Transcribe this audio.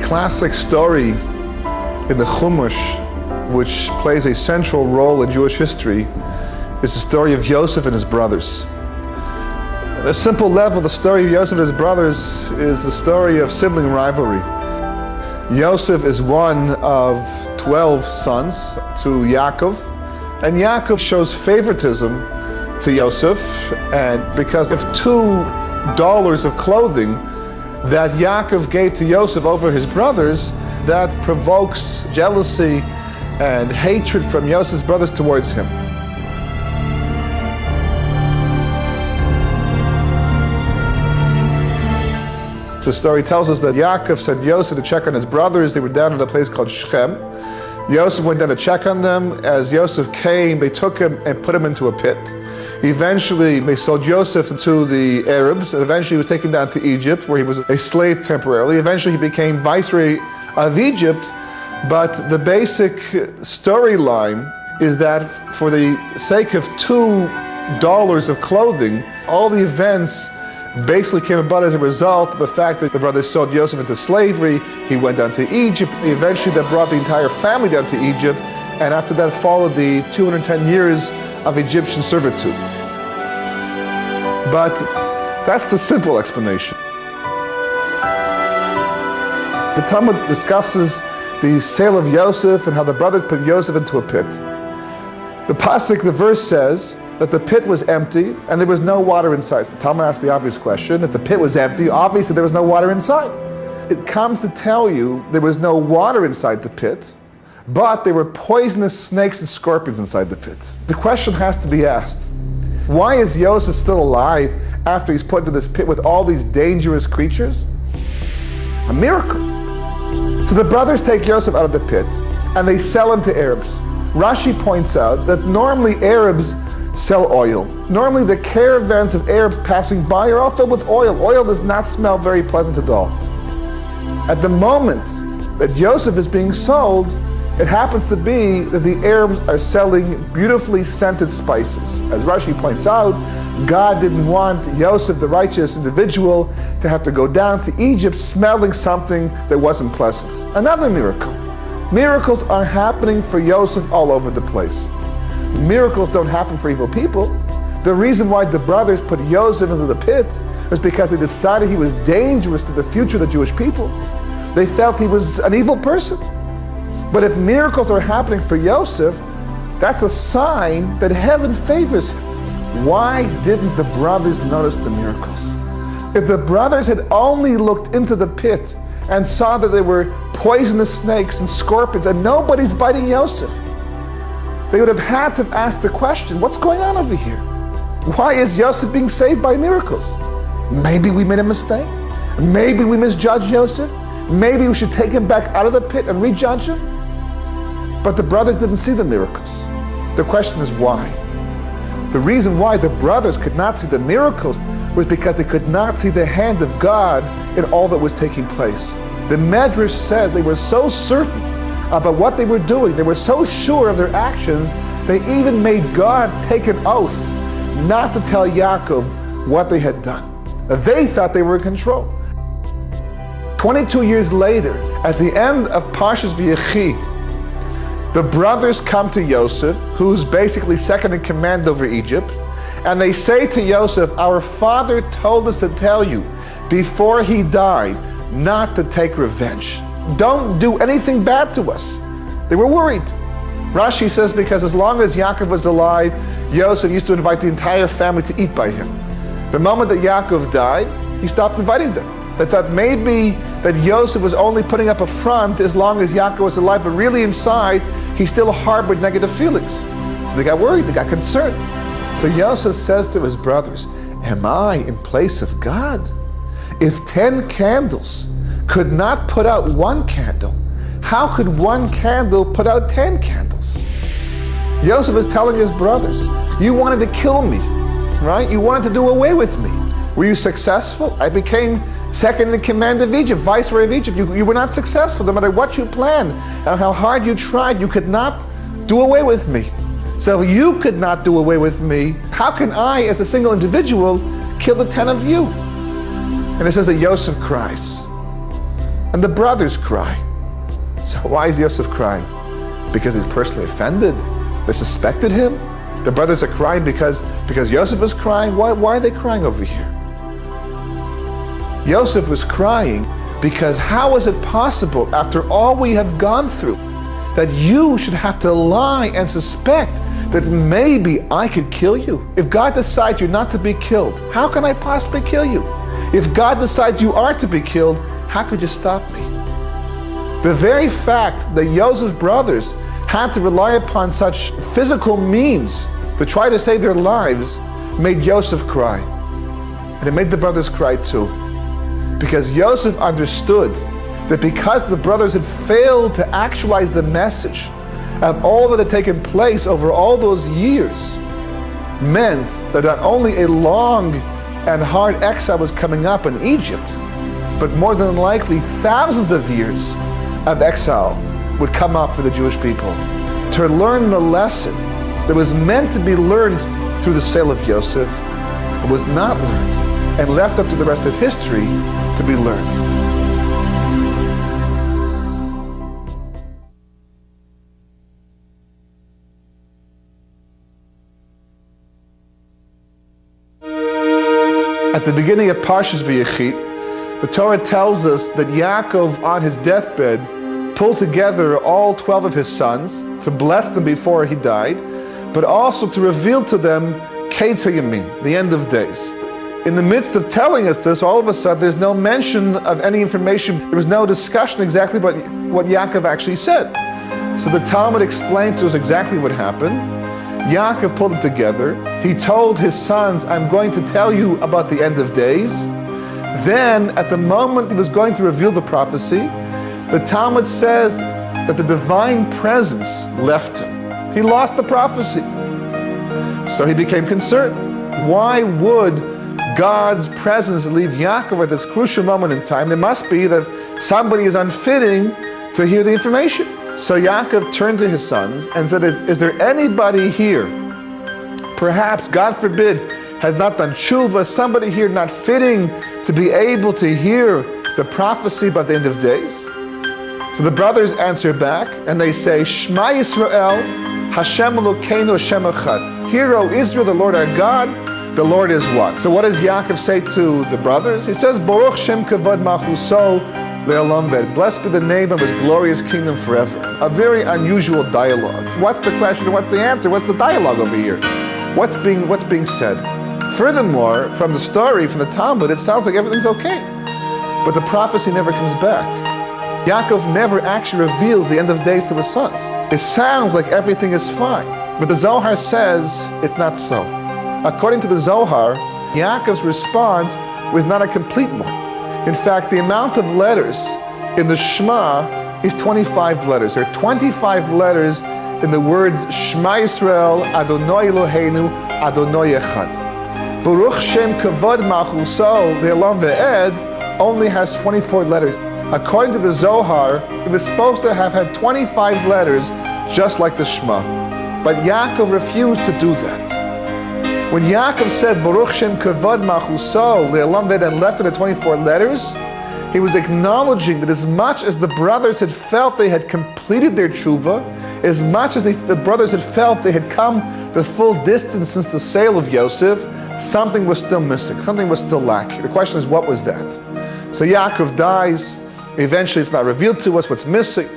classic story in the Chumash, which plays a central role in Jewish history, is the story of Yosef and his brothers. At a simple level, the story of Yosef and his brothers is the story of sibling rivalry. Yosef is one of 12 sons to Yaakov, and Yaakov shows favoritism to Yosef, and because of $2 of clothing that Yaakov gave to Yosef over his brothers, that provokes jealousy and hatred from Yosef's brothers towards him. The story tells us that Yaakov sent Yosef to check on his brothers. They were down in a place called Shechem. Yosef went down to check on them. As Yosef came, they took him and put him into a pit. Eventually, they sold Yosef to the Arabs, and eventually he was taken down to Egypt, where he was a slave temporarily. Eventually, he became viceroy of Egypt, but the basic storyline is that for the sake of $2 of clothing, all the events basically came about as a result of the fact that the brothers sold Yosef into slavery. He went down to Egypt. Eventually, that brought the entire family down to Egypt, and after that followed the 210 years of Egyptian servitude. But that's the simple explanation. The Talmud discusses the sale of Yosef and how the brothers put Yosef into a pit. The pasuk, the verse says that the pit was empty and there was no water inside. So the Talmud asks the obvious question: if the pit was empty, obviously there was no water inside. It comes to tell you there was no water inside the pit, but there were poisonous snakes and scorpions inside the pit. The question has to be asked: why is Yosef still alive after he's put into this pit with all these dangerous creatures? A miracle. So the brothers take Yosef out of the pit and they sell him to Arabs. Rashi points out that normally Arabs sell oil. Normally the caravans of Arabs passing by are all filled with oil. Oil does not smell very pleasant at all. At the moment that Yosef is being sold, it happens to be that the Arabs are selling beautifully scented spices. As Rashi points out, God didn't want Yosef, the righteous individual, to have to go down to Egypt smelling something that wasn't pleasant. Another miracle. Miracles are happening for Yosef all over the place. Miracles don't happen for evil people. The reason why the brothers put Yosef into the pit was because they decided he was dangerous to the future of the Jewish people. They felt he was an evil person. But if miracles are happening for Yosef, that's a sign that heaven favors him. Why didn't the brothers notice the miracles? If the brothers had only looked into the pit and saw that there were poisonous snakes and scorpions and nobody's biting Yosef, they would have had to have asked the question, what's going on over here? Why is Yosef being saved by miracles? Maybe we made a mistake. Maybe we misjudged Yosef. Maybe we should take him back out of the pit and rejudge him. But the brothers didn't see the miracles. The question is why? The reason why the brothers could not see the miracles was because they could not see the hand of God in all that was taking place. The Medrash says they were so certain about what they were doing, they were so sure of their actions, they even made God take an oath not to tell Yaakov what they had done. They thought they were in control. 22 years later, at the end of Parashat V'yechi, the brothers come to Yosef, who's basically second in command over Egypt, and they say to Yosef, our father told us to tell you before he died not to take revenge. Don't do anything bad to us. They were worried. Rashi says because as long as Yaakov was alive, Yosef used to invite the entire family to eat by him. The moment that Yaakov died, he stopped inviting them. They thought maybe that Yosef was only putting up a front as long as Yaakov was alive, but really inside, he still harbored negative feelings. So they got worried, they got concerned. So Yosef says to his brothers, am I in place of God? If 10 candles could not put out one candle, how could one candle put out 10 candles? Yosef is telling his brothers, you wanted to kill me, right? You wanted to do away with me. Were you successful? I became second in command of Egypt, viceroy of Egypt. You were not successful. No matter what you planned and how hard you tried, you could not do away with me. So if you could not do away with me, how can I, as a single individual, kill the 10 of you? And it says that Yosef cries. And the brothers cry. So why is Yosef crying? Because he's personally offended? They suspected him? The brothers are crying because Yosef is crying? Why are they crying over here? Yosef was crying because how is it possible, after all we have gone through, that you should have to lie and suspect that maybe I could kill you? If God decides you're not to be killed, how can I possibly kill you? If God decides you are to be killed, how could you stop me? The very fact that Yosef's brothers had to rely upon such physical means to try to save their lives made Yosef cry. And it made the brothers cry too. Because Yosef understood that because the brothers had failed to actualize the message of all that had taken place over all those years, meant that not only a long and hard exile was coming up in Egypt, but more than likely thousands of years of exile would come up for the Jewish people to learn the lesson that was meant to be learned through the sale of Yosef, but was not learned and left up to the rest of history to be learned. At the beginning of Parashat Vayechit, the Torah tells us that Yaakov on his deathbed pulled together all 12 of his sons to bless them before he died, but also to reveal to them Ketz HaYamin, the end of days. In the midst of telling us this, all of a sudden there's no mention of any information. There was no discussion exactly about what Yaakov actually said. So the Talmud explained to us exactly what happened. Yaakov pulled it together. He told his sons, I'm going to tell you about the end of days. Then, at the moment he was going to reveal the prophecy, the Talmud says that the divine presence left him. He lost the prophecy. So he became concerned. Why would God's presence leave Yaakov at this crucial moment in time? There must be that somebody is unfitting to hear the information. So Yaakov turned to his sons and said, is there anybody here, perhaps, God forbid, has not done tshuva, somebody here not fitting to be able to hear the prophecy about the end of days? So the brothers answer back and they say, Shema Yisrael, Hashem Elokeinu Hashem Echad. Hear, O Israel, the Lord our God, the Lord is one. So what does Yaakov say to the brothers? He says, Baruch Shem Kavod Malchuso Le'olam Ved. Blessed be the name of his glorious kingdom forever. A very unusual dialogue. What's the question? What's the answer? What's the dialogue over here? What's being said? Furthermore, from the story, from the Talmud, it sounds like everything's okay. But the prophecy never comes back. Yaakov never actually reveals the end of days to his sons. It sounds like everything is fine. But the Zohar says it's not so. According to the Zohar, Yaakov's response was not a complete one. In fact, the amount of letters in the Shema is 25 letters. There are 25 letters in the words Shema Yisrael, Adonai Eloheinu, Adonai Echad. Baruch Shem Kavod Malchuso Le'olam Ve'ed only has 24 letters. According to the Zohar, it was supposed to have had 25 letters just like the Shema. But Yaakov refused to do that. When Yaakov said Baruch Shem Kavod Malchuso Le'olam Ve'ed and left it at 24 letters, he was acknowledging that as much as the brothers had felt they had completed their tshuva, as much as the brothers had felt they had come the full distance since the sale of Yosef, something was still missing, something was still lacking. The question is, what was that? So Yaakov dies. Eventually it's not revealed to us what's missing.